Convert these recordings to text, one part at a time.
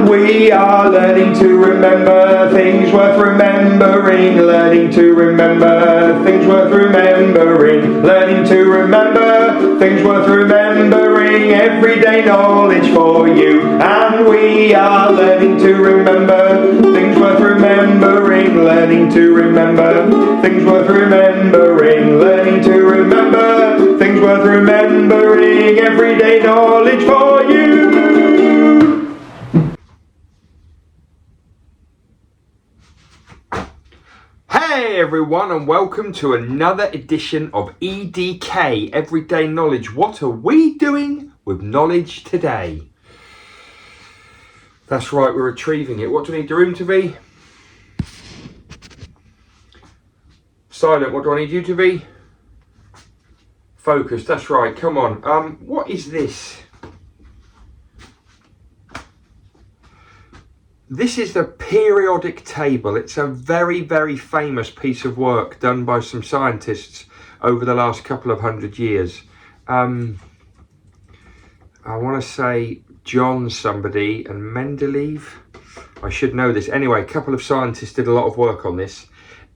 And we are learning to remember things worth remembering, learning to remember things worth remembering, learning to remember things worth remembering, everyday knowledge for you. And we are learning to remember things worth remembering, learning to remember things worth remembering, learning to remember things worth remembering, everyday knowledge for you. Hey everyone, and welcome to another edition of EDK, Everyday Knowledge. What are we doing with knowledge today? That's right, we're retrieving it. What do we need the room to be? Silent. What do I need you to be? Focused. That's right, come on. What is this? This is the periodic table. It's a very, very famous piece of work done by some scientists over the last couple of 100 years. I want to say John somebody and Mendeleev. I should know this. Anyway, a couple of scientists did a lot of work on this.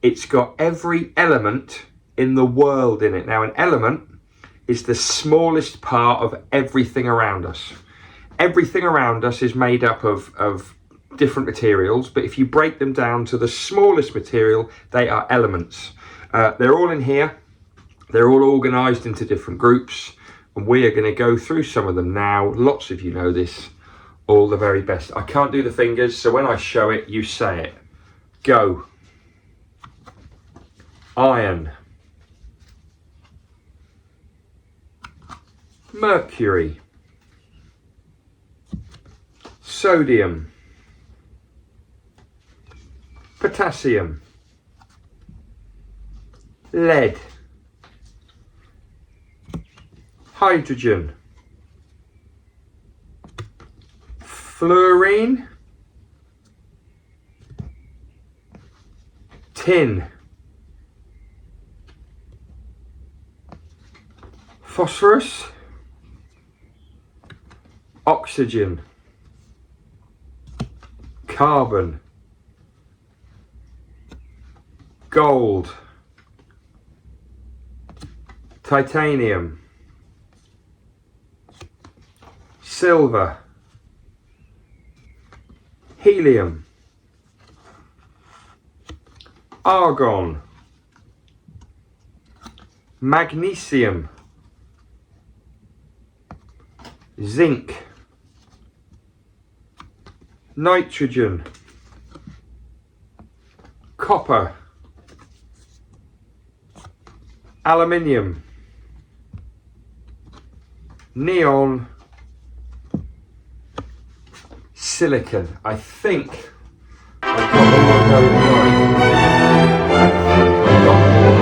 It's got every element in the world in it. Now, an element is the smallest part of everything around us. Everything around us is made up of different materials, but if you break them down to the smallest material, they are elements. They're all in here. They're all organized into different groups, and we are going to go through some of them now. Lots of you know this. All the very best. I can't do the fingers, so when I show it, you say it. Go. Iron. Mercury. Sodium. Potassium, lead, hydrogen, fluorine, tin, phosphorus, oxygen, carbon, gold, titanium, silver, helium, argon, magnesium, zinc, nitrogen, copper, aluminium, neon, silicon. I think I've got all of those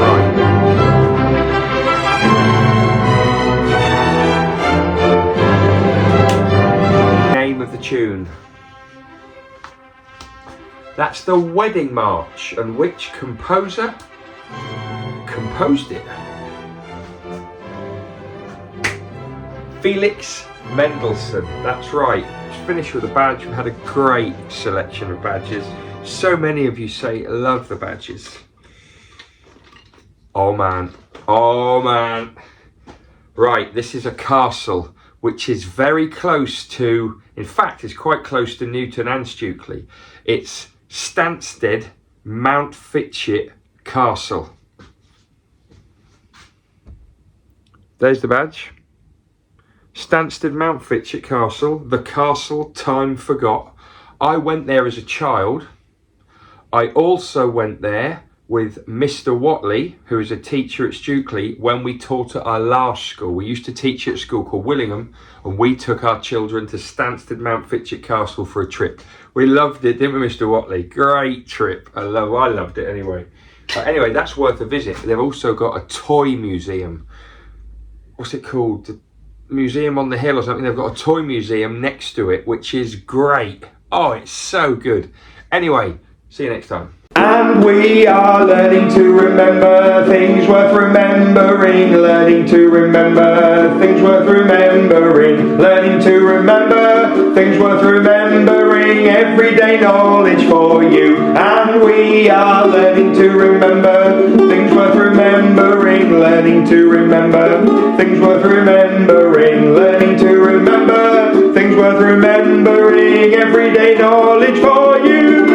right. Name of the tune. That's the Wedding March, and which composer composed it? Felix Mendelssohn. That's right. Let's finish with a badge. We've had a great selection of badges. So many of you say love the badges. Oh man. Oh man. Right, this is a castle which is very close to, in fact, it's quite close to Newton and Stukely. It's Stansted Mount Fitchett Castle. There's the badge. Stansted Mount Fitchett Castle, the castle time forgot. I went there as a child. I also went there with Mr. Watley, who is a teacher at Stukely, when we taught at our last school. We used to teach at a school called Willingham, and we took our children to Stansted Mount Fitchett Castle for a trip. We loved it, didn't we, Mr. Watley? Great trip. I loved it anyway. Anyway, that's worth a visit. They've also got a toy museum. What's it called? The Museum on the Hill or something. They've got a toy museum next to it, which is great. Oh, it's so good. Anyway, see you next time. And we are learning to remember things worth remembering, learning to remember things worth remembering, learning to remember things worth remembering, everyday knowledge for you. And we are learning to remember things worth remembering, learning to remember things worth remembering, learning to remember things worth remembering, everyday knowledge for you.